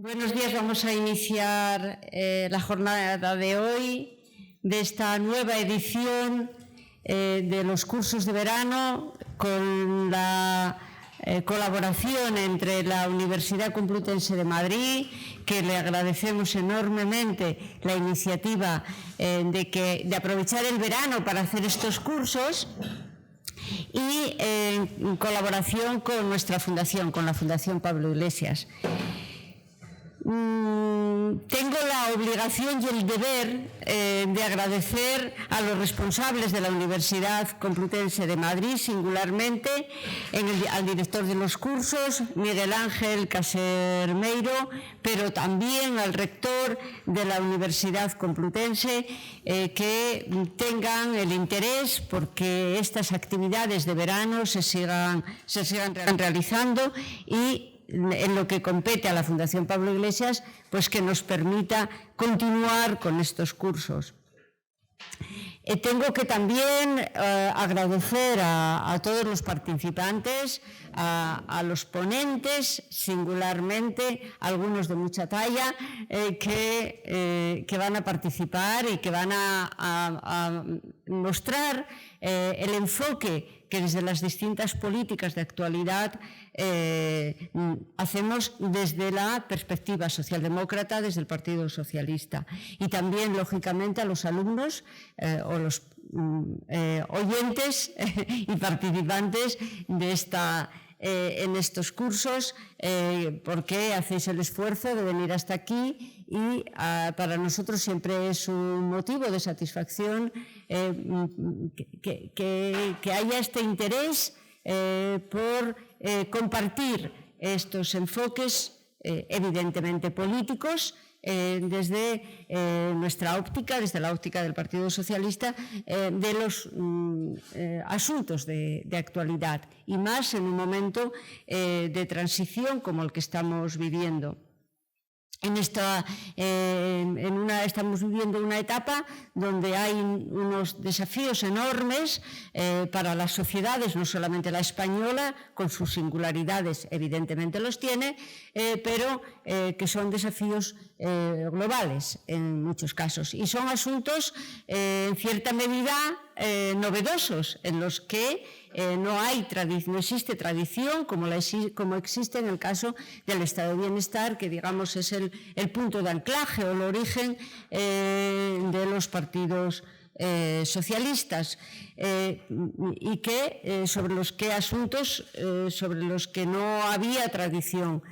Buenos días, vamos a iniciar la jornada de hoy de esta nueva edición de los cursos de verano con la colaboración entre la Universidad Complutense de Madrid, que le agradecemos enormemente la iniciativa de aprovechar el verano para hacer estos cursos, y en colaboración con nuestra fundación, con la Fundación Pablo Iglesias. Tengo la obligación y el deber de agradecer a los responsables de la Universidad Complutense de Madrid, singularmente al director de los cursos, Miguel Ángel Casermeiro, pero también al rector de la Universidad Complutense, que tengan el interés porque estas actividades de verano se sigan realizando, y en lo que compete a la Fundación Pablo Iglesias, pues que nos permita continuar con estos cursos. Tengo que también agradecer a todos los participantes, a los ponentes, singularmente, algunos de mucha talla, que van a participar y que van a mostrar el enfoque que desde las distintas políticas de actualidad hacemos desde la perspectiva socialdemócrata, desde el Partido Socialista, y también, lógicamente, a los alumnos o los oyentes y participantes de en estos cursos, porque hacéis el esfuerzo de venir hasta aquí, y para nosotros siempre es un motivo de satisfacción que haya este interés por compartir estos enfoques evidentemente políticos, desde nuestra óptica, desde la óptica del Partido Socialista, de los asuntos de actualidad, y más en un momento de transición como el que estamos viviendo. Estamos viviendo una etapa donde hay unos desafíos enormes para las sociedades, no solamente la española, con sus singularidades, evidentemente los tiene, pero que son desafíos globales en muchos casos, y son asuntos en cierta medida novedosos, en los que no existe tradición como existe en el caso del estado de bienestar, que digamos es el punto de anclaje o el origen de los partidos socialistas, y que sobre los que no había tradición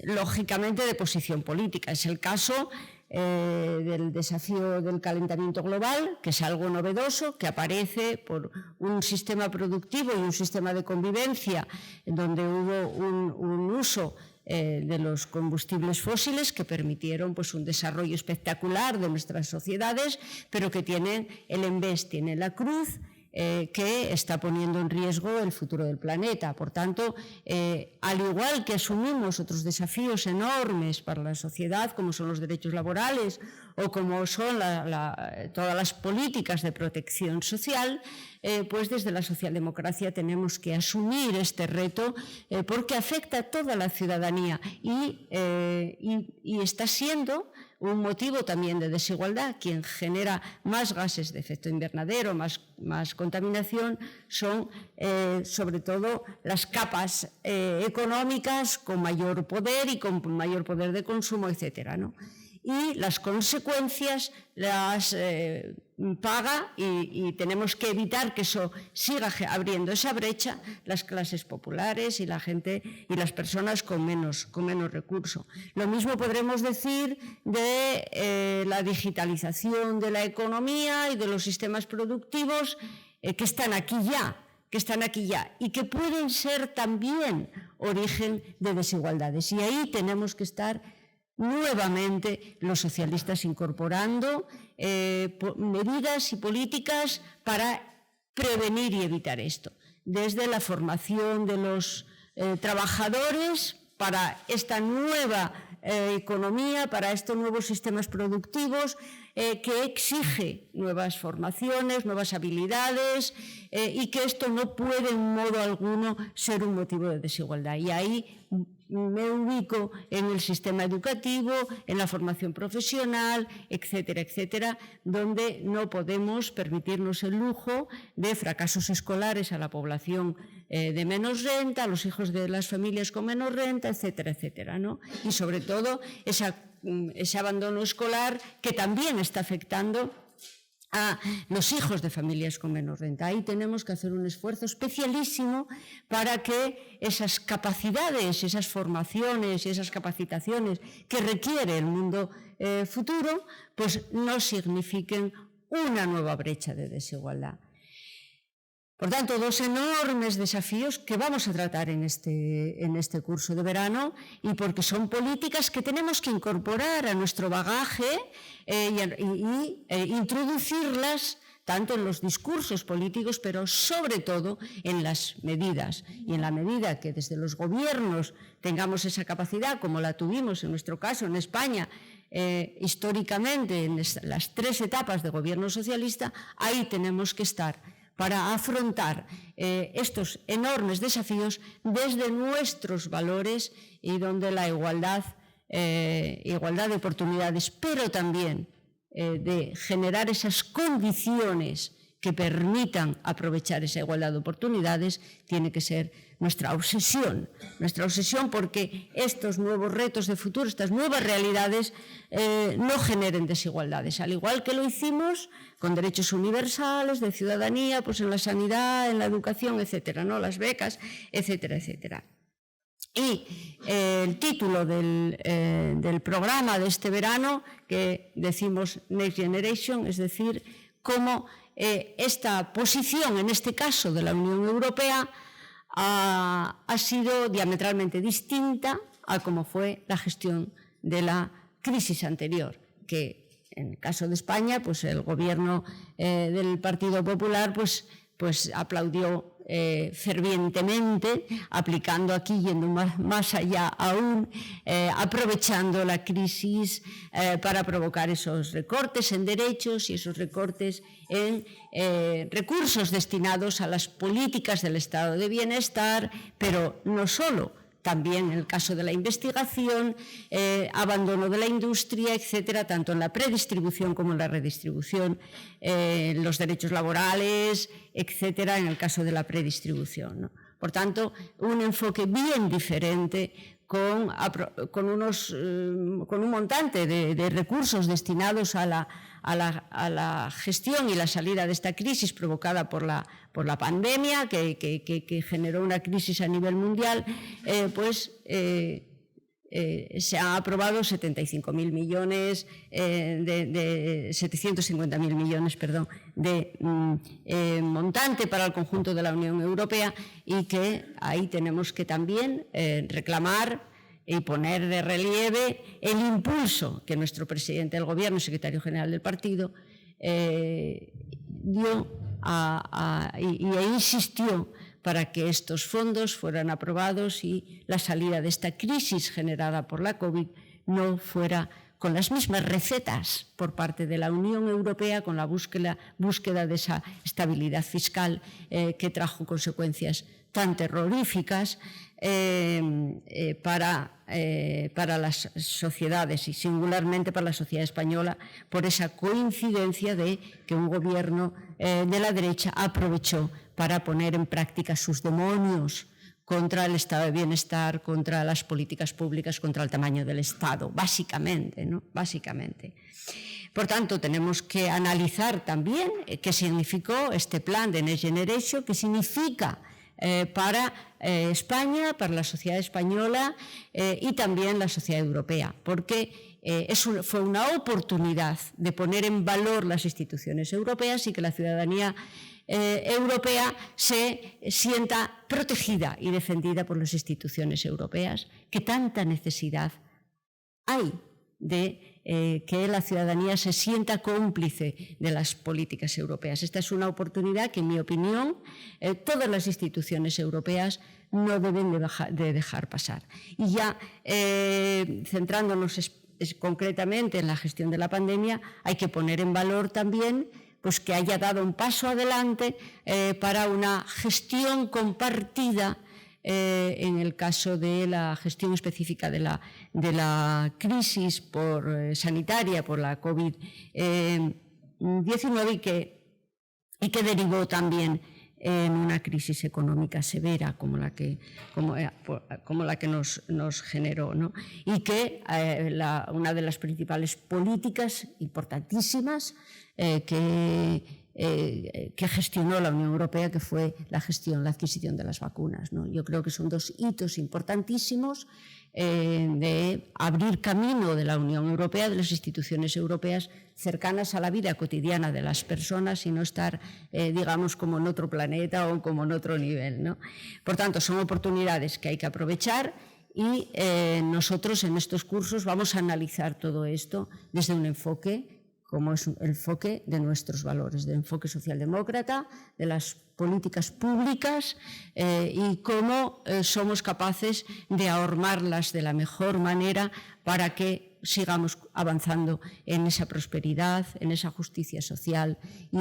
lógicamente de posición política. Es el caso del desafío del calentamiento global, que es algo novedoso, que aparece por un sistema productivo y un sistema de convivencia donde hubo un uso de los combustibles fósiles que permitieron pues un desarrollo espectacular de nuestras sociedades, pero que tienen el envés, tiene la cruz, que está poniendo en riesgo el futuro del planeta. Por tanto, al igual que asumimos otros desafíos enormes para la sociedad, como son los derechos laborales o como son todas las políticas de protección social, pues desde la socialdemocracia tenemos que asumir este reto, porque afecta a toda la ciudadanía y está siendo un motivo también de desigualdad. Quien genera más gases de efecto invernadero, más contaminación, son sobre todo las capas económicas con mayor poder y con mayor poder de consumo, etcétera, ¿no? Y las consecuencias las paga, y tenemos que evitar que eso siga abriendo esa brecha, las clases populares y la gente y las personas con menos recurso. Lo mismo podremos decir de la digitalización de la economía y de los sistemas productivos que están aquí ya y que pueden ser también origen de desigualdades. Y ahí tenemos que estar nuevamente los socialistas incorporando medidas y políticas para prevenir y evitar esto, desde la formación de los trabajadores para esta nueva economía, para estos nuevos sistemas productivos, que exige nuevas formaciones, nuevas habilidades y que esto no puede en modo alguno ser un motivo de desigualdad. Y ahí me ubico en el sistema educativo, en la formación profesional, etcétera, etcétera, donde no podemos permitirnos el lujo de fracasos escolares a la población de menos renta, a los hijos de las familias con menos renta, etcétera, etcétera, ¿no? Y sobre todo ese abandono escolar que también está afectando a los hijos de familias con menos renta. Ahí tenemos que hacer un esfuerzo especialísimo para que esas capacidades, esas formaciones y esas capacitaciones que requiere el mundo futuro, pues no signifiquen una nueva brecha de desigualdad. Por tanto, dos enormes desafíos que vamos a tratar en este curso de verano, y porque son políticas que tenemos que incorporar a nuestro bagaje e introducirlas tanto en los discursos políticos, pero sobre todo en las medidas. Y en la medida que desde los gobiernos tengamos esa capacidad, como la tuvimos en nuestro caso en España, históricamente en las 3 etapas de gobierno socialista, ahí tenemos que estar para afrontar estos enormes desafíos desde nuestros valores y donde la igualdad de oportunidades, pero también de generar esas condiciones que permitan aprovechar esa igualdad de oportunidades, tiene que ser nuestra obsesión porque estos nuevos retos de futuro, estas nuevas realidades no generen desigualdades, al igual que lo hicimos con derechos universales de ciudadanía, pues en la sanidad, en la educación, etcétera, ¿no? Las becas, etcétera, etcétera. Y el título del programa de este verano, que decimos Next Generation, es decir, cómo esta posición, en este caso de la Unión Europea, ha sido diametralmente distinta a cómo fue la gestión de la crisis anterior, que en el caso de España, pues el gobierno del Partido Popular pues aplaudió fervientemente, aplicando aquí, yendo más allá aún, aprovechando la crisis para provocar esos recortes en derechos y esos recortes en recursos destinados a las políticas del estado de bienestar, pero no solo. También en el caso de la investigación, abandono de la industria, etcétera, tanto en la predistribución como en la redistribución, los derechos laborales, etcétera, en el caso de la predistribución, ¿no? Por tanto, un enfoque bien diferente con un montante de recursos destinados a la gestión y la salida de esta crisis provocada por la pandemia, que generó una crisis a nivel mundial, se han aprobado 750.000 millones de montante para el conjunto de la Unión Europea, y que ahí tenemos que también reclamar y poner de relieve el impulso que nuestro presidente del Gobierno y secretario general del partido dio e insistió para que estos fondos fueran aprobados y la salida de esta crisis generada por la COVID no fuera con las mismas recetas por parte de la Unión Europea, con la búsqueda de esa estabilidad fiscal que trajo consecuencias tan terroríficas para las sociedades, y singularmente para la sociedad española, por esa coincidencia de que un gobierno de la derecha aprovechó para poner en práctica sus demonios contra el estado de bienestar, contra las políticas públicas, contra el tamaño del Estado, básicamente, ¿no? Básicamente. Por tanto, tenemos que analizar también qué significó este plan de Next Generation, qué significa para España, para la sociedad española y también la sociedad europea, porque fue una oportunidad de poner en valor las instituciones europeas y que la ciudadanía europea se sienta protegida y defendida por las instituciones europeas, que tanta necesidad hay de que la ciudadanía se sienta cómplice de las políticas europeas. Esta es una oportunidad que, en mi opinión, todas las instituciones europeas no deben de dejar pasar. Y ya centrándonos concretamente en la gestión de la pandemia, hay que poner en valor también pues, que haya dado un paso adelante para una gestión compartida en el caso de la gestión específica de la crisis sanitaria por la COVID-19 y que derivó también en una crisis económica severa como la que nos generó, ¿no? Y que una de las principales políticas importantísimas que gestionó la Unión Europea, que fue la adquisición de las vacunas, ¿no? Yo creo que son dos hitos importantísimos de abrir camino de la Unión Europea, de las instituciones europeas, cercanas a la vida cotidiana de las personas y no estar, digamos, como en otro planeta o como en otro nivel, ¿no? Por tanto, son oportunidades que hay que aprovechar y nosotros en estos cursos vamos a analizar todo esto desde un enfoque como es el enfoque de nuestros valores, del enfoque socialdemócrata, de las políticas públicas y cómo somos capaces de ahormarlas de la mejor manera para que sigamos avanzando en esa prosperidad, en esa justicia social y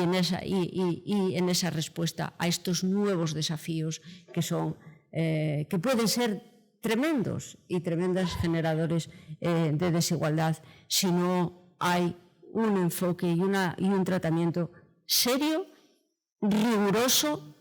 en esa respuesta a estos nuevos desafíos que pueden ser tremendos y tremendos generadores de desigualdad si no hay un enfoque y un tratamiento serio, riguroso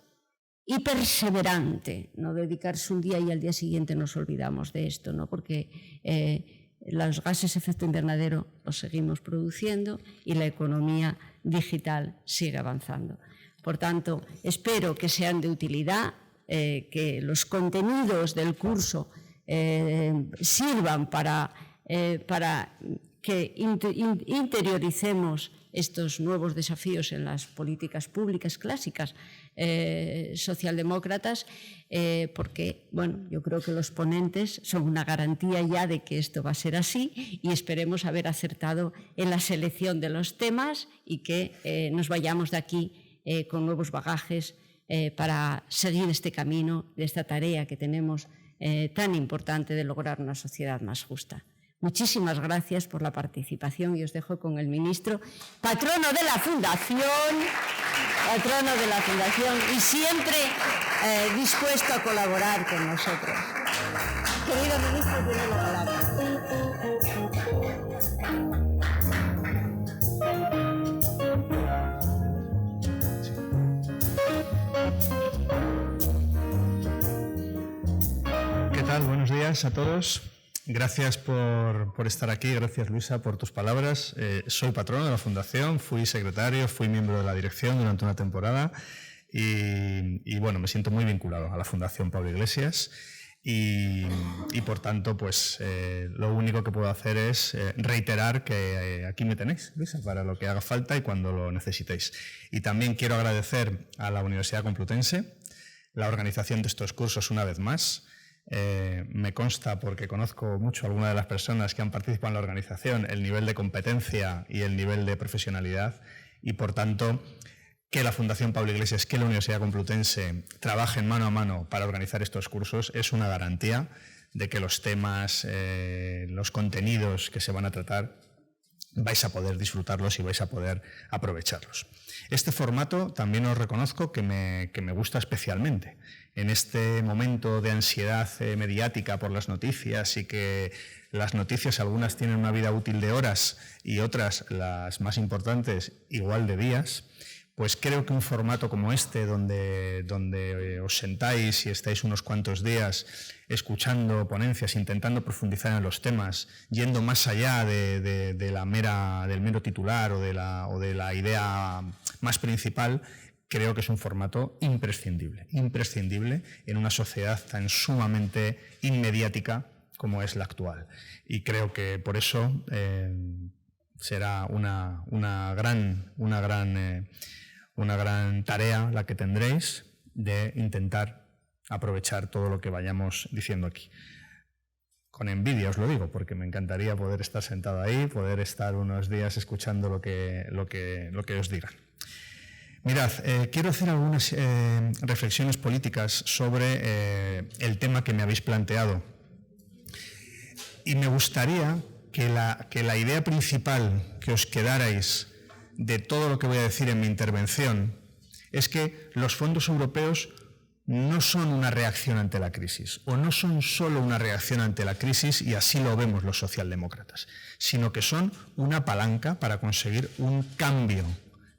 y perseverante. No dedicarse un día y al día siguiente nos olvidamos de esto, ¿no? Porque los gases de efecto invernadero los seguimos produciendo y la economía digital sigue avanzando. Por tanto, espero que sean de utilidad, que los contenidos del curso sirvan para que interioricemos estos nuevos desafíos en las políticas públicas clásicas socialdemócratas, porque, bueno, yo creo que los ponentes son una garantía ya de que esto va a ser así y esperemos haber acertado en la selección de los temas y que nos vayamos de aquí con nuevos bagajes para seguir este camino, de esta tarea que tenemos tan importante de lograr una sociedad más justa. Muchísimas gracias por la participación y os dejo con el ministro, patrono de la Fundación y siempre dispuesto a colaborar con nosotros. Querido ministro, tiene la palabra. ¿Qué tal? Buenos días a todos. Gracias por estar aquí, gracias Luisa por tus palabras. Soy patrono de la Fundación, fui secretario, fui miembro de la dirección durante una temporada y bueno, me siento muy vinculado a la Fundación Pablo Iglesias y por tanto pues lo único que puedo hacer es reiterar que aquí me tenéis, Luisa, para lo que haga falta y cuando lo necesitéis. Y también quiero agradecer a la Universidad Complutense la organización de estos cursos una vez más. Me consta, porque conozco mucho a algunas de las personas que han participado en la organización, el nivel de competencia y el nivel de profesionalidad y, por tanto, que la Fundación Pablo Iglesias, que la Universidad Complutense trabajen mano a mano para organizar estos cursos es una garantía de que los temas, los contenidos que se van a tratar vais a poder disfrutarlos y vais a poder aprovecharlos. Este formato también os reconozco que me gusta especialmente. En este momento de ansiedad mediática por las noticias y que las noticias algunas tienen una vida útil de horas y otras, las más importantes, igual de días, pues creo que un formato como este, donde os sentáis y estáis unos cuantos días escuchando ponencias, intentando profundizar en los temas, yendo más allá del mero titular o de la idea más principal, creo que es un formato imprescindible en una sociedad tan sumamente inmediática como es la actual. Y creo que por eso será una gran tarea la que tendréis de intentar aprovechar todo lo que vayamos diciendo aquí. Con envidia os lo digo, porque me encantaría poder estar sentado ahí, poder estar unos días escuchando lo que os digan. Mirad, quiero hacer algunas reflexiones políticas sobre el tema que me habéis planteado. Y me gustaría que la idea principal que os quedarais de todo lo que voy a decir en mi intervención es que los fondos europeos no son una reacción ante la crisis, o no son solo una reacción ante la crisis, y así lo vemos los socialdemócratas, sino que son una palanca para conseguir un cambio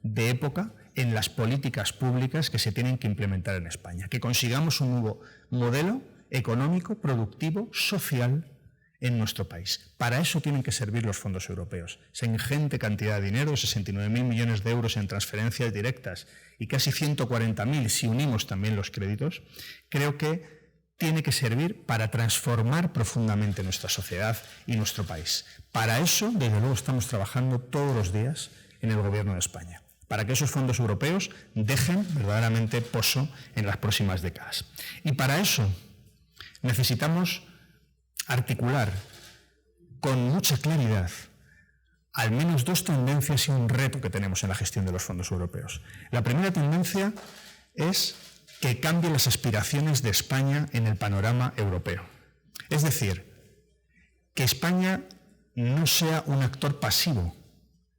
de época en las políticas públicas que se tienen que implementar en España, que consigamos un nuevo modelo económico, productivo, social en nuestro país. Para eso tienen que servir los fondos europeos. Esa ingente cantidad de dinero, 69.000 millones de euros en transferencias directas y casi 140.000 si unimos también los créditos, creo que tiene que servir para transformar profundamente nuestra sociedad y nuestro país. Para eso, desde luego, estamos trabajando todos los días en el Gobierno de España, para que esos fondos europeos dejen verdaderamente pozo en las próximas décadas. Y para eso necesitamos articular con mucha claridad al menos dos tendencias y un reto que tenemos en la gestión de los fondos europeos. La primera tendencia es que cambien las aspiraciones de España en el panorama europeo. Es decir, que España no sea un actor pasivo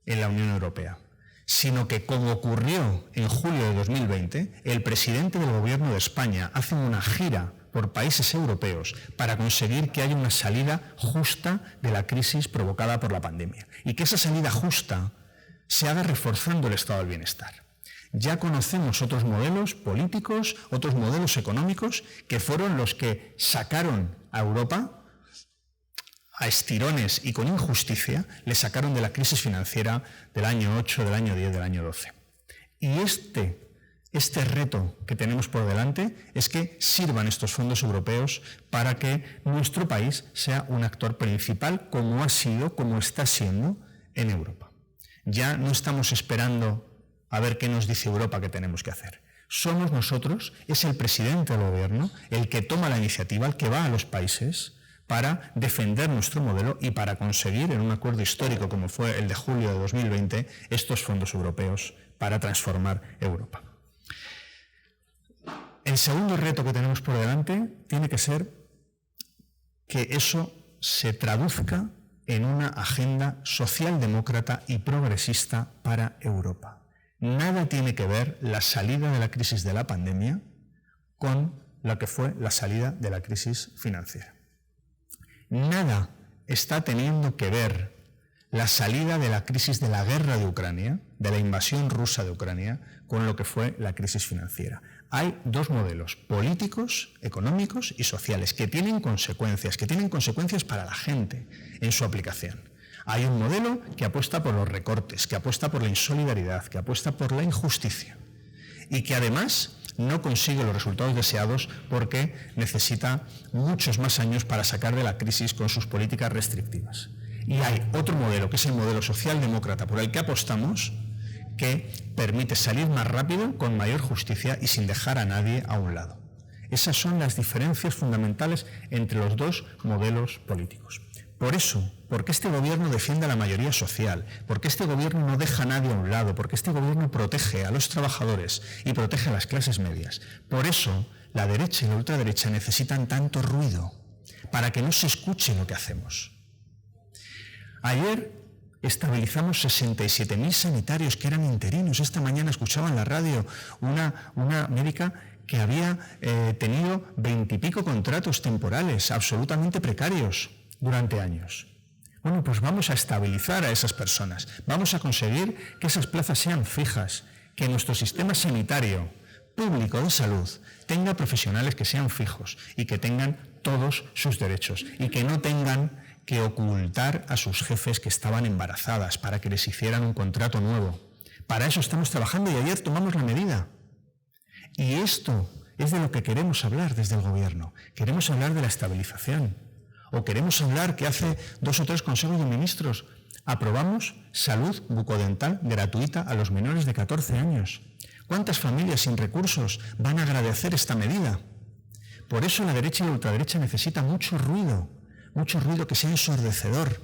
en la Unión Europea, sino que, como ocurrió en julio de 2020, el presidente del Gobierno de España hace una gira por países europeos para conseguir que haya una salida justa de la crisis provocada por la pandemia y que esa salida justa se haga reforzando el estado del bienestar. Ya conocemos otros modelos políticos, otros modelos económicos que fueron los que sacaron a Europa a estirones y con injusticia, le sacaron de la crisis financiera del año 8, del año 10, del año 12. Y este reto que tenemos por delante es que sirvan estos fondos europeos para que nuestro país sea un actor principal, como ha sido, como está siendo en Europa. Ya no estamos esperando a ver qué nos dice Europa que tenemos que hacer. Somos nosotros, es el presidente del Gobierno, el que toma la iniciativa, el que va a los países para defender nuestro modelo y para conseguir, en un acuerdo histórico como fue el de julio de 2020, estos fondos europeos para transformar Europa. El segundo reto que tenemos por delante tiene que ser que eso se traduzca en una agenda socialdemócrata y progresista para Europa. Nada tiene que ver la salida de la crisis de la pandemia con lo que fue la salida de la crisis financiera. Nada está teniendo que ver la salida de la crisis de la guerra de Ucrania, de la invasión rusa de Ucrania, con lo que fue la crisis financiera. Hay dos modelos, políticos, económicos y sociales, que tienen consecuencias para la gente en su aplicación. Hay un modelo que apuesta por los recortes, que apuesta por la insolidaridad, que apuesta por la injusticia y que además no consigue los resultados deseados porque necesita muchos más años para sacar de la crisis con sus políticas restrictivas. Y hay otro modelo, que es el modelo socialdemócrata por el que apostamos, que permite salir más rápido, con mayor justicia y sin dejar a nadie a un lado. Esas son las diferencias fundamentales entre los dos modelos políticos. Por eso, porque este gobierno defiende a la mayoría social, porque este gobierno no deja a nadie a un lado, porque este gobierno protege a los trabajadores y protege a las clases medias. Por eso, la derecha y la ultraderecha necesitan tanto ruido para que no se escuche lo que hacemos. Ayer estabilizamos 67.000 sanitarios que eran interinos. Esta mañana escuchaba en la radio una médica que había tenido 20 y pico contratos temporales absolutamente precarios durante años. Bueno, pues vamos a estabilizar a esas personas. Vamos a conseguir que esas plazas sean fijas, que nuestro sistema sanitario público de salud tenga profesionales que sean fijos y que tengan todos sus derechos y que no tengan que ocultar a sus jefes que estaban embarazadas para que les hicieran un contrato nuevo. Para eso estamos trabajando y ayer tomamos la medida. Y esto es de lo que queremos hablar desde el Gobierno. Queremos hablar de la estabilización. O queremos hablar que hace 2 o 3 consejos de ministros aprobamos salud bucodental gratuita a los menores de 14 años. ¿Cuántas familias sin recursos van a agradecer esta medida? Por eso la derecha y la ultraderecha necesitan mucho ruido que sea ensordecedor,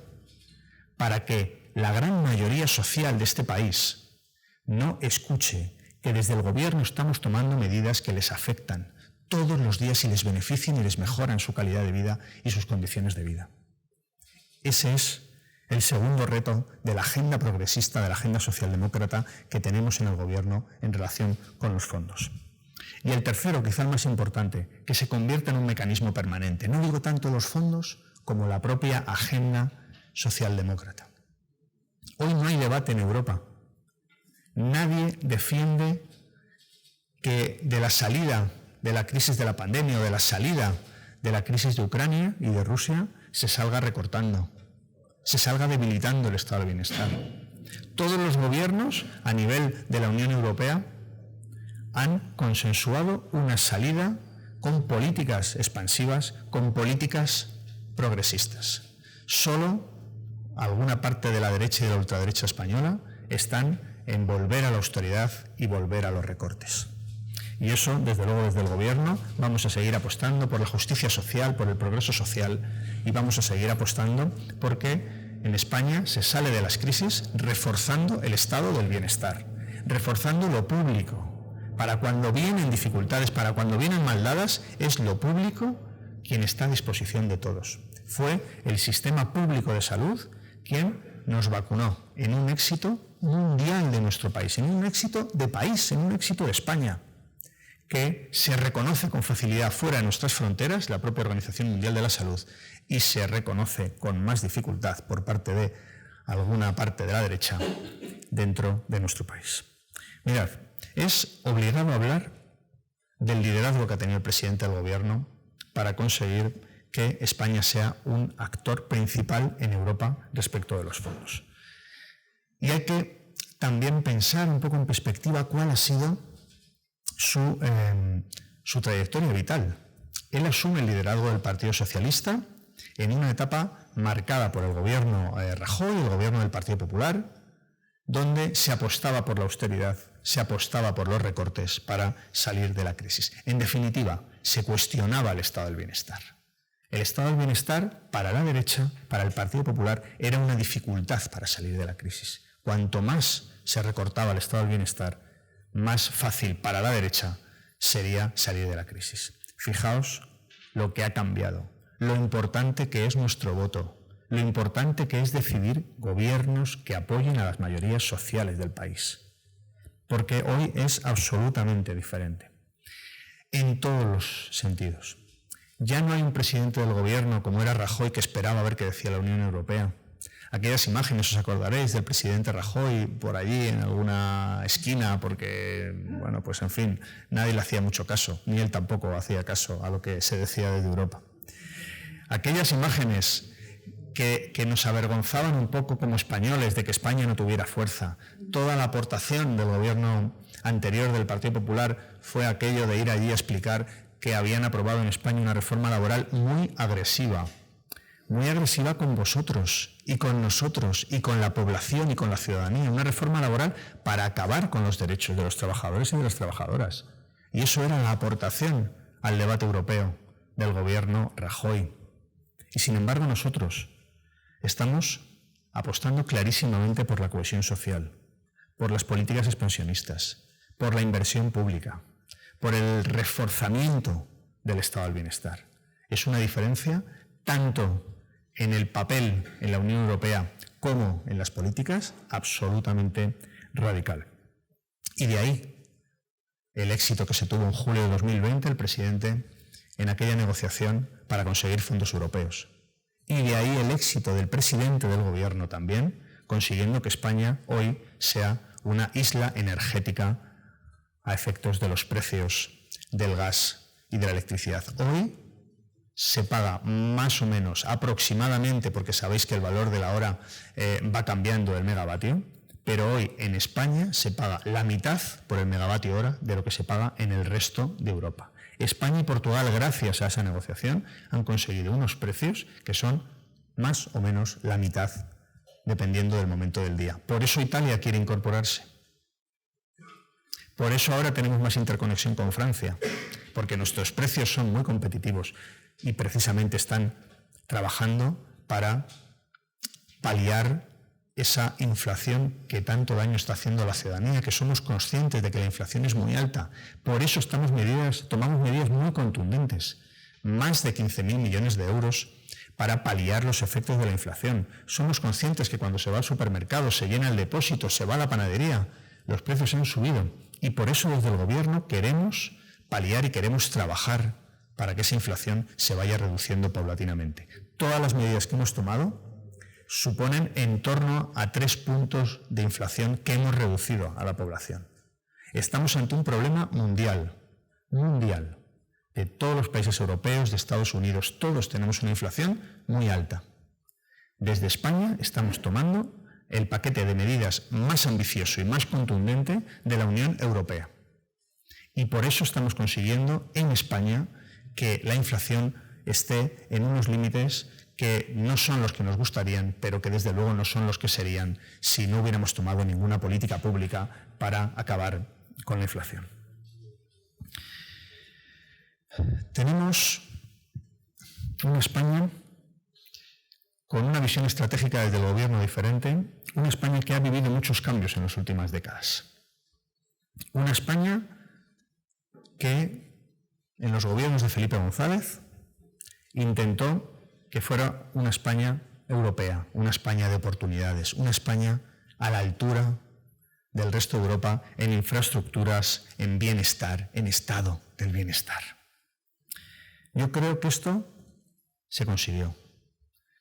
para que la gran mayoría social de este país no escuche que desde el Gobierno estamos tomando medidas que les afectan todos los días y les benefician y les mejoran su calidad de vida y sus condiciones de vida. Ese es el segundo reto de la agenda progresista, de la agenda socialdemócrata que tenemos en el Gobierno en relación con los fondos. Y el tercero, quizá el más importante, que se convierta en un mecanismo permanente. No digo tanto los fondos como la propia agenda socialdemócrata. Hoy no hay debate en Europa. Nadie defiende que de la salida de la crisis de la pandemia o de la salida de la crisis de Ucrania y de Rusia se salga recortando, se salga debilitando el estado de bienestar. Todos los gobiernos a nivel de la Unión Europea han consensuado una salida con políticas expansivas, con políticas progresistas. Solo alguna parte de la derecha y de la ultraderecha española están en volver a la austeridad y volver a los recortes. Y eso, desde luego, desde el Gobierno vamos a seguir apostando por la justicia social, por el progreso social, y vamos a seguir apostando porque en España se sale de las crisis reforzando el estado del bienestar, reforzando lo público. Para cuando vienen dificultades, para cuando vienen maldadas, es lo público quien está a disposición de todos. Fue el sistema público de salud quien nos vacunó en un éxito mundial de nuestro país, en un éxito de país, en un éxito de España, que se reconoce con facilidad fuera de nuestras fronteras, la propia Organización Mundial de la Salud, y se reconoce con más dificultad por parte de alguna parte de la derecha dentro de nuestro país. Mirad, es obligado hablar del liderazgo que ha tenido el presidente del Gobierno para conseguir que España sea un actor principal en Europa respecto de los fondos. Y hay que también pensar un poco en perspectiva cuál ha sido su trayectoria vital. Él asume el liderazgo del Partido Socialista en una etapa marcada por el gobierno Rajoy, el gobierno del Partido Popular, donde se apostaba por la austeridad, se apostaba por los recortes para salir de la crisis. En definitiva, se cuestionaba el estado del bienestar. El estado del bienestar, para la derecha, para el Partido Popular, era una dificultad para salir de la crisis. Cuanto más se recortaba el estado del bienestar, más fácil para la derecha sería salir de la crisis. Fijaos lo que ha cambiado, lo importante que es nuestro voto, lo importante que es decidir gobiernos que apoyen a las mayorías sociales del país. Porque hoy es absolutamente diferente, en todos los sentidos. Ya no hay un presidente del gobierno como era Rajoy que esperaba a ver qué decía la Unión Europea. Aquellas imágenes, os acordaréis, del presidente Rajoy por allí en alguna esquina, porque, bueno, pues en fin, nadie le hacía mucho caso, ni él tampoco hacía caso a lo que se decía desde Europa. Aquellas imágenes que nos avergonzaban un poco como españoles de que España no tuviera fuerza. Toda la aportación del gobierno anterior del Partido Popular fue aquello de ir allí a explicar que habían aprobado en España una reforma laboral muy agresiva con vosotros y con nosotros y con la población y con la ciudadanía, una reforma laboral para acabar con los derechos de los trabajadores y de las trabajadoras. Y eso era la aportación al debate europeo del gobierno Rajoy. Y sin embargo nosotros estamos apostando clarísimamente por la cohesión social, por las políticas expansionistas, por la inversión pública, por el reforzamiento del estado del bienestar. Es una diferencia tanto en el papel en la Unión Europea como en las políticas absolutamente radical. Y de ahí el éxito que se tuvo en julio de 2020 el presidente en aquella negociación para conseguir fondos europeos. Y de ahí el éxito del presidente del gobierno también, consiguiendo que España hoy sea una isla energética a efectos de los precios del gas y de la electricidad. Hoy se paga más o menos aproximadamente, porque sabéis que el valor de la hora va cambiando el megavatio, pero hoy en España se paga la mitad por el megavatio hora de lo que se paga en el resto de Europa. España y Portugal, gracias a esa negociación, han conseguido unos precios que son más o menos la mitad, dependiendo del momento del día. Por eso Italia quiere incorporarse. Por eso ahora tenemos más interconexión con Francia, porque nuestros precios son muy competitivos y precisamente están trabajando para paliar esa inflación que tanto daño está haciendo a la ciudadanía, que somos conscientes de que la inflación es muy alta. Por eso tomamos medidas muy contundentes más de 15.000 millones de euros para paliar los efectos de la inflación. Somos conscientes que cuando se va al supermercado, se llena el depósito, se va a la panadería, los precios han subido y por eso desde el Gobierno queremos paliar y queremos trabajar para que esa inflación se vaya reduciendo paulatinamente. Todas las medidas que hemos tomado suponen en torno a 3 puntos de inflación que hemos reducido a la población. Estamos ante un problema mundial, de todos los países europeos, de Estados Unidos, todos tenemos una inflación muy alta. Desde España estamos tomando el paquete de medidas más ambicioso y más contundente de la Unión Europea. Y por eso estamos consiguiendo en España que la inflación esté en unos límites que no son los que nos gustarían, pero que desde luego no son los que serían si no hubiéramos tomado ninguna política pública para acabar con la inflación. Tenemos una España con una visión estratégica desde el Gobierno diferente, una España que ha vivido muchos cambios en las últimas décadas. Una España que en los gobiernos de Felipe González intentó que fuera una España europea, una España de oportunidades, una España a la altura del resto de Europa en infraestructuras, en bienestar, en estado del bienestar. Yo creo que esto se consiguió,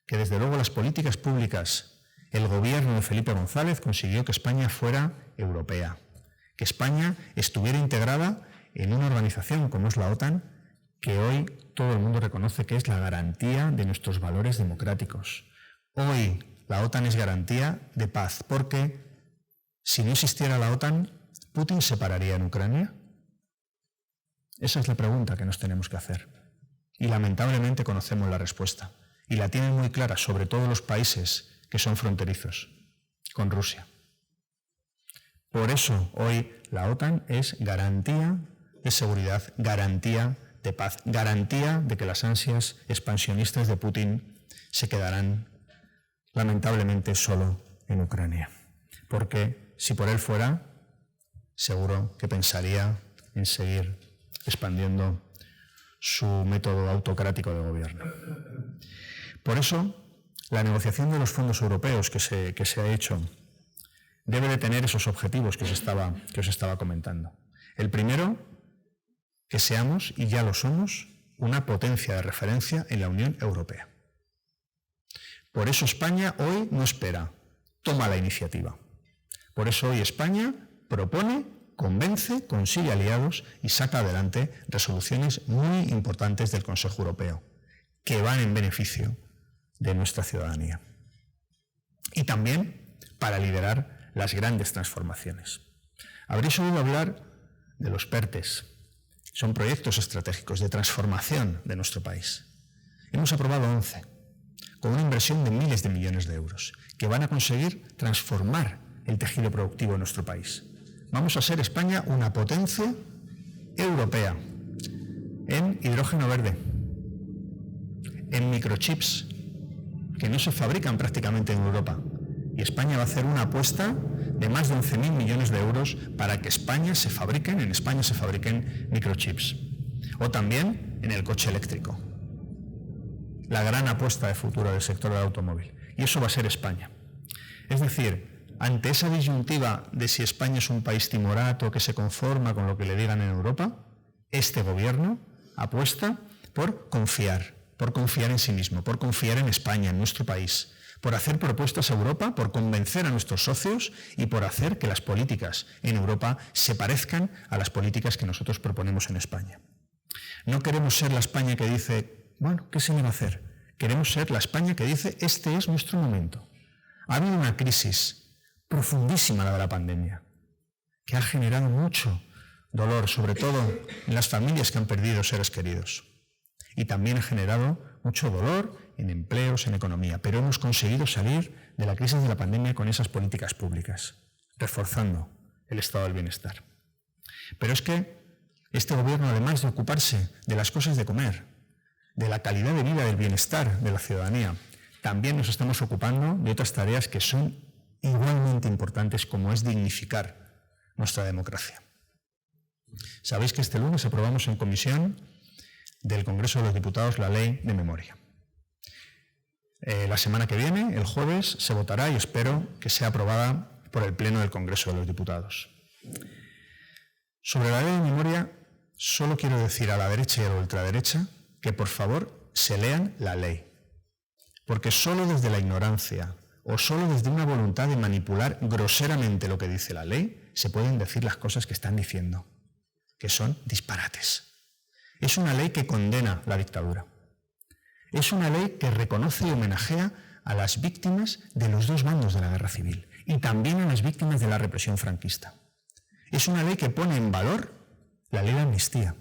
que desde luego las políticas públicas, el gobierno de Felipe González consiguió que España fuera europea, que España estuviera integrada en una organización como es la OTAN, que hoy todo el mundo reconoce que es la garantía de nuestros valores democráticos. Hoy la OTAN es garantía de paz, porque si no existiera la OTAN, ¿Putin se pararía en Ucrania? Esa es la pregunta que nos tenemos que hacer. Y lamentablemente conocemos la respuesta. Y la tienen muy clara, sobre todo los países que son fronterizos con Rusia. Por eso hoy la OTAN es garantía de seguridad, garantía de paz, garantía de que las ansias expansionistas de Putin se quedarán lamentablemente solo en Ucrania. Porque si por él fuera, seguro que pensaría en seguir expandiendo su método autocrático de gobierno. Por eso, la negociación de los fondos europeos que se ha hecho debe de tener esos objetivos que os estaba comentando. El primero, que seamos, y ya lo somos, una potencia de referencia en la Unión Europea. Por eso España hoy no espera, toma la iniciativa. Por eso hoy España propone, convence, consigue aliados y saca adelante resoluciones muy importantes del Consejo Europeo, que van en beneficio de nuestra ciudadanía. Y también para liderar las grandes transformaciones. Habréis oído hablar de los PERTEs. Son proyectos estratégicos de transformación de nuestro país. Hemos aprobado 11, con una inversión de miles de millones de euros, que van a conseguir transformar el tejido productivo de nuestro país. Vamos a ser España una potencia europea en hidrógeno verde, en microchips, que no se fabrican prácticamente en Europa. Y España va a hacer una apuesta de más de 11.000 millones de euros para que en España se fabriquen microchips. O también en el coche eléctrico. La gran apuesta de futuro del sector del automóvil. Y eso va a ser España. Es decir, ante esa disyuntiva de si España es un país timorato que se conforma con lo que le digan en Europa, este gobierno apuesta por confiar en sí mismo, por confiar en España, en nuestro país, por hacer propuestas a Europa, por convencer a nuestros socios y por hacer que las políticas en Europa se parezcan a las políticas que nosotros proponemos en España. No queremos ser la España que dice, bueno, ¿qué se me va a hacer? Queremos ser la España que dice, este es nuestro momento. Ha habido una crisis profundísima, la de la pandemia, que ha generado mucho dolor, sobre todo en las familias que han perdido seres queridos. Y también ha generado mucho dolor en empleos, en economía, pero hemos conseguido salir de la crisis de la pandemia con esas políticas públicas, reforzando el estado del bienestar. Pero es que este gobierno, además de ocuparse de las cosas de comer, de la calidad de vida, del bienestar de la ciudadanía, también nos estamos ocupando de otras tareas que son igualmente importantes, como es dignificar nuestra democracia. Sabéis que este lunes aprobamos en comisión del Congreso de los Diputados la ley de memoria. La semana que viene, el jueves, se votará y espero que sea aprobada por el Pleno del Congreso de los Diputados. Sobre la ley de memoria, solo quiero decir a la derecha y a la ultraderecha que por favor se lean la ley, porque solo desde la ignorancia o solo desde una voluntad de manipular groseramente lo que dice la ley se pueden decir las cosas que están diciendo, que son disparates. Es una ley que condena la dictadura. Es una ley que reconoce y homenajea a las víctimas de los dos bandos de la guerra civil y también a las víctimas de la represión franquista. Es una ley que pone en valor la ley de amnistía,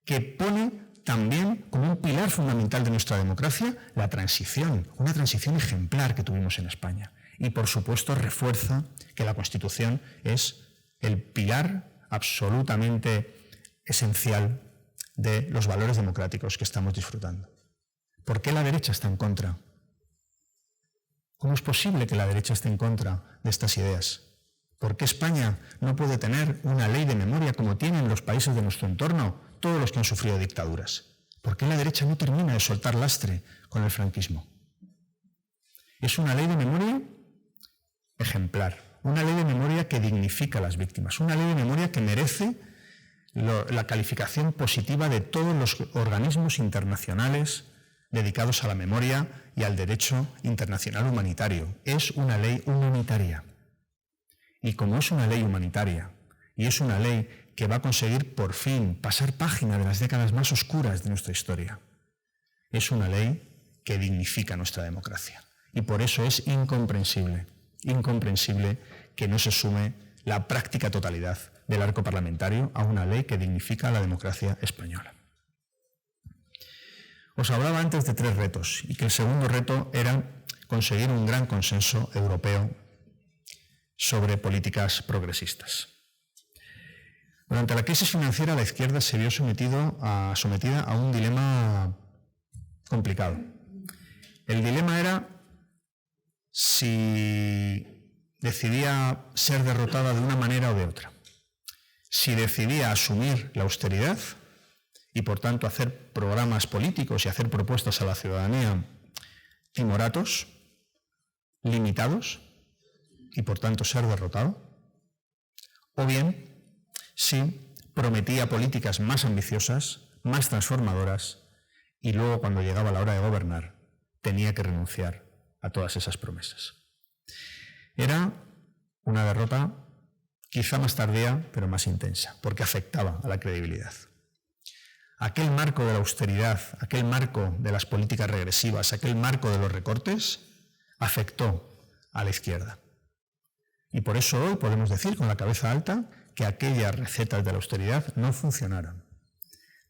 que pone también como un pilar fundamental de nuestra democracia la transición, una transición ejemplar que tuvimos en España. Y por supuesto refuerza que la Constitución es el pilar absolutamente esencial de los valores democráticos que estamos disfrutando. ¿Por qué la derecha está en contra? ¿Cómo es posible que la derecha esté en contra de estas ideas? ¿Por qué España no puede tener una ley de memoria como tienen los países de nuestro entorno, todos los que han sufrido dictaduras? ¿Por qué la derecha no termina de soltar lastre con el franquismo? Es una ley de memoria ejemplar, una ley de memoria que dignifica a las víctimas, una ley de memoria que merece la calificación positiva de todos los organismos internacionales dedicados a la memoria y al derecho internacional humanitario. Es una ley humanitaria. Y como es una ley humanitaria, y es una ley que va a conseguir por fin pasar página de las décadas más oscuras de nuestra historia, es una ley que dignifica nuestra democracia. Y por eso es incomprensible que no se sume la práctica totalidad del arco parlamentario a una ley que dignifica la democracia española. Os hablaba antes de 3 retos y que el segundo reto era conseguir un gran consenso europeo sobre políticas progresistas. Durante la crisis financiera la izquierda se vio sometida a un dilema complicado. El dilema era si decidía ser derrotada de una manera o de otra. Si decidía asumir la austeridad y por tanto hacer programas políticos y hacer propuestas a la ciudadanía timoratos, limitados y por tanto ser derrotado, o bien si prometía políticas más ambiciosas, más transformadoras y luego cuando llegaba la hora de gobernar tenía que renunciar a todas esas promesas. Era una derrota quizá más tardía, pero más intensa, porque afectaba a la credibilidad. Aquel marco de la austeridad, aquel marco de las políticas regresivas, aquel marco de los recortes, afectó a la izquierda. Y por eso hoy podemos decir con la cabeza alta que aquellas recetas de la austeridad no funcionaron.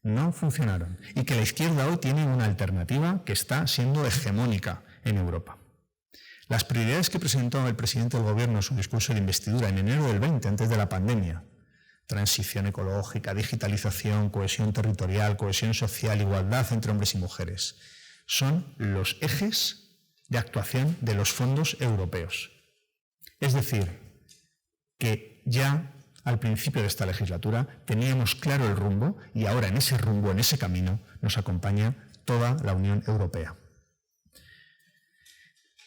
No funcionaron. Y que la izquierda hoy tiene una alternativa que está siendo hegemónica en Europa. Las prioridades que presentó el presidente del Gobierno en su discurso de investidura en enero del 20, antes de la pandemia, transición ecológica, digitalización, cohesión territorial, cohesión social, igualdad entre hombres y mujeres, son los ejes de actuación de los fondos europeos. Es decir, que ya al principio de esta legislatura teníamos claro el rumbo y ahora en ese rumbo, en ese camino, nos acompaña toda la Unión Europea.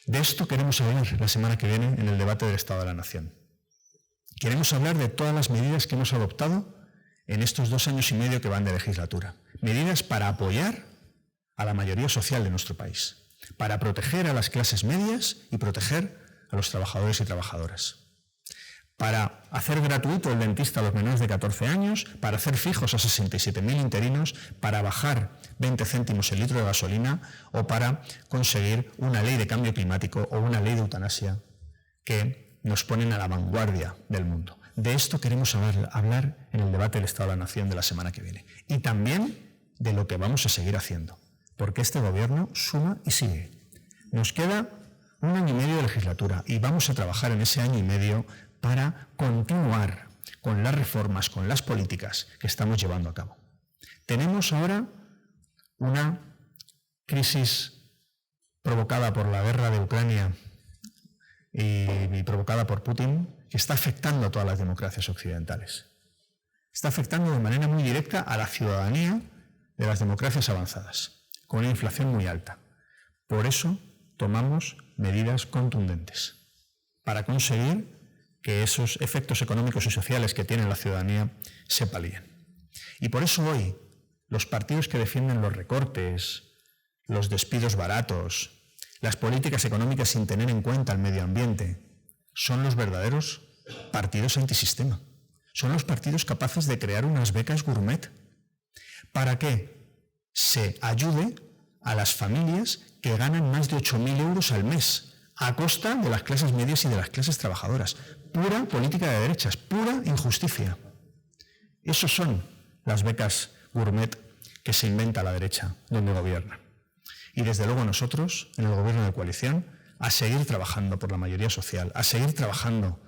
De esto queremos hablar la semana que viene en el debate del Estado de la Nación. Queremos hablar de todas las medidas que hemos adoptado en estos 2 años y medio que van de legislatura. Medidas para apoyar a la mayoría social de nuestro país, para proteger a las clases medias y proteger a los trabajadores y trabajadoras, para hacer gratuito el dentista a los menores de 14 años, para hacer fijos a 67.000 interinos, para bajar 20 céntimos el litro de gasolina o para conseguir una ley de cambio climático o una ley de eutanasia que nos ponen a la vanguardia del mundo. De esto queremos hablar en el debate del Estado de la Nación de la semana que viene. Y también de lo que vamos a seguir haciendo, porque este gobierno suma y sigue. Nos queda 1 año y medio de legislatura y vamos a trabajar en ese año y medio para continuar con las reformas, con las políticas que estamos llevando a cabo. Tenemos ahora una crisis provocada por la guerra de Ucrania y provocada por Putin que está afectando a todas las democracias occidentales. Está afectando de manera muy directa a la ciudadanía de las democracias avanzadas, con una inflación muy alta. Por eso tomamos medidas contundentes para conseguir que esos efectos económicos y sociales que tiene la ciudadanía se palíen. Y por eso hoy los partidos que defienden los recortes, los despidos baratos, las políticas económicas sin tener en cuenta el medio ambiente, son los verdaderos partidos antisistema. Son los partidos capaces de crear unas becas gourmet para que se ayude a las familias que ganan más de 8.000 euros al mes, a costa de las clases medias y de las clases trabajadoras. Pura política de derechas, pura injusticia. Esos son las becas gourmet que se inventa la derecha donde gobierna. Y desde luego nosotros, en el gobierno de coalición, a seguir trabajando por la mayoría social, a seguir trabajando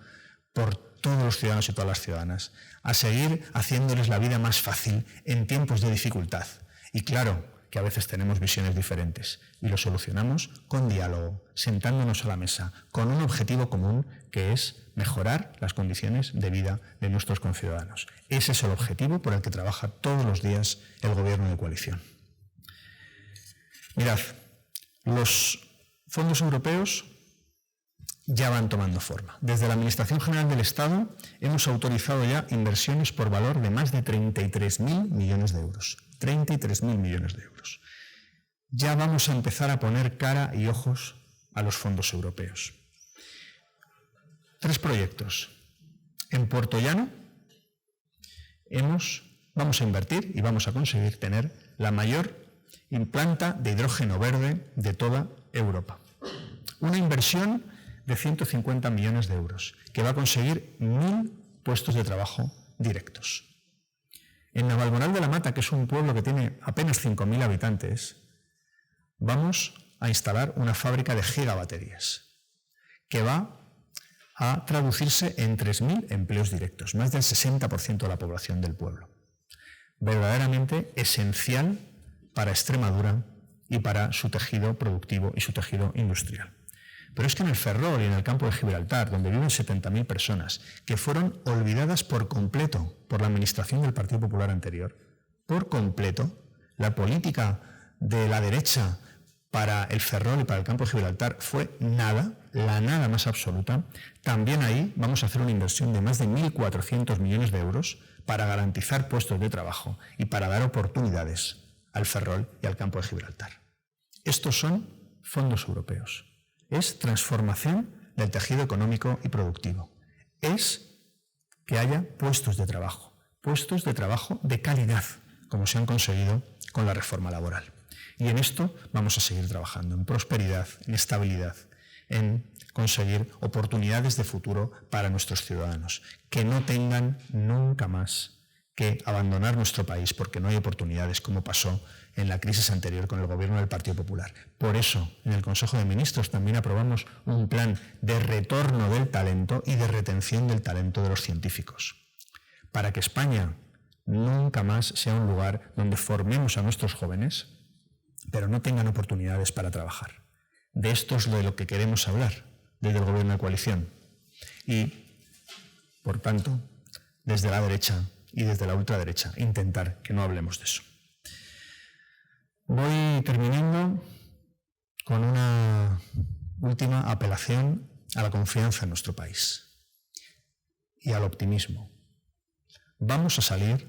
por todos los ciudadanos y todas las ciudadanas, a seguir haciéndoles la vida más fácil en tiempos de dificultad. Y claro que a veces tenemos visiones diferentes y lo solucionamos con diálogo, sentándonos a la mesa, con un objetivo común que es mejorar las condiciones de vida de nuestros conciudadanos. Ese es el objetivo por el que trabaja todos los días el gobierno de coalición. Mirad, los fondos europeos ya van tomando forma. Desde la Administración General del Estado hemos autorizado ya inversiones por valor de más de 33.000 millones de euros. 33.000 millones de euros. Ya vamos a empezar a poner cara y ojos a los fondos europeos. 3 proyectos. En Puerto Llano vamos a invertir y vamos a conseguir tener la mayor planta de hidrógeno verde de toda Europa. Una inversión de 150 millones de euros, que va a conseguir 1.000 puestos de trabajo directos. En Navalmoral de la Mata, que es un pueblo que tiene apenas 5.000 habitantes, vamos a instalar una fábrica de gigabaterías, que va a traducirse en 3.000 empleos directos, más del 60% de la población del pueblo. Verdaderamente esencial para Extremadura y para su tejido productivo y su tejido industrial. Pero es que en el Ferrol y en el campo de Gibraltar, donde viven 70.000 personas, que fueron olvidadas por completo por la administración del Partido Popular anterior, por completo, la política de la derecha para el Ferrol y para el campo de Gibraltar fue nada, la nada más absoluta. También ahí vamos a hacer una inversión de más de 1.400 millones de euros para garantizar puestos de trabajo y para dar oportunidades al Ferrol y al campo de Gibraltar. Estos son fondos europeos. Es transformación del tejido económico y productivo. Es que haya puestos de trabajo de calidad, como se han conseguido con la reforma laboral. Y en esto vamos a seguir trabajando, en prosperidad, en estabilidad, en conseguir oportunidades de futuro para nuestros ciudadanos, que no tengan nunca más que abandonar nuestro país porque no hay oportunidades, como pasó en la crisis anterior con el gobierno del Partido Popular. Por eso, en el Consejo de Ministros también aprobamos un plan de retorno del talento y de retención del talento de los científicos, para que España nunca más sea un lugar donde formemos a nuestros jóvenes, pero no tengan oportunidades para trabajar. De esto es de lo que queremos hablar desde el gobierno de coalición. Y, por tanto, desde la derecha y desde la ultraderecha, intentar que no hablemos de eso. Voy terminando con una última apelación a la confianza en nuestro país y al optimismo. Vamos a salir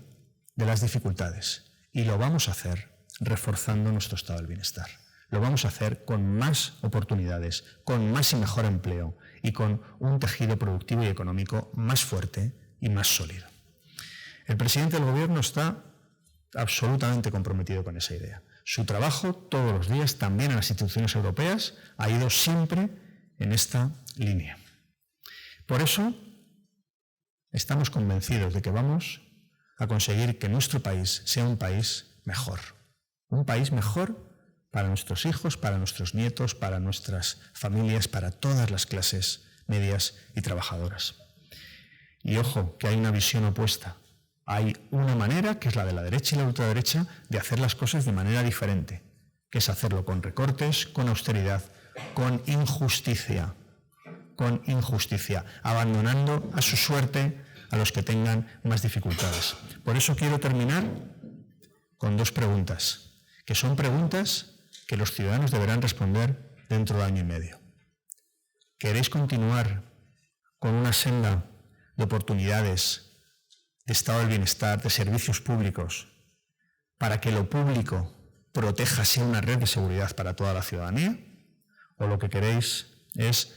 de las dificultades y lo vamos a hacer reforzando nuestro estado del bienestar. Lo vamos a hacer con más oportunidades, con más y mejor empleo y con un tejido productivo y económico más fuerte y más sólido. El presidente del Gobierno está absolutamente comprometido con esa idea. Su trabajo todos los días, también en las instituciones europeas, ha ido siempre en esta línea. Por eso, estamos convencidos de que vamos a conseguir que nuestro país sea un país mejor para nuestros hijos, para nuestros nietos, para nuestras familias, para todas las clases medias y trabajadoras. Y ojo, que hay una visión opuesta. Hay una manera, que es la de la derecha y la ultraderecha, de hacer las cosas de manera diferente, que es hacerlo con recortes, con austeridad, con injusticia, abandonando a su suerte a los que tengan más dificultades. Por eso quiero terminar con 2 preguntas, que son preguntas que los ciudadanos deberán responder dentro de año y medio. ¿Queréis continuar con una senda de oportunidades, de estado del bienestar, de servicios públicos, para que lo público proteja, sea una red de seguridad para toda la ciudadanía? ¿O lo que queréis es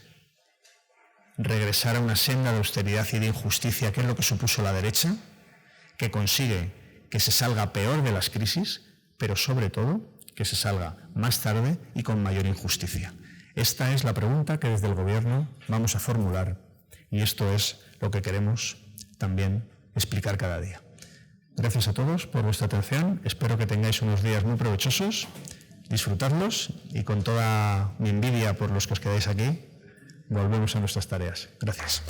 regresar a una senda de austeridad y de injusticia, que es lo que supuso la derecha, que consigue que se salga peor de las crisis, pero sobre todo que se salga más tarde y con mayor injusticia? Esta es la pregunta que desde el Gobierno vamos a formular y esto es lo que queremos también explicar cada día. Gracias a todos por vuestra atención. Espero que tengáis unos días muy provechosos, disfrutadlos y con toda mi envidia por los que os quedáis aquí, volvemos a nuestras tareas. Gracias.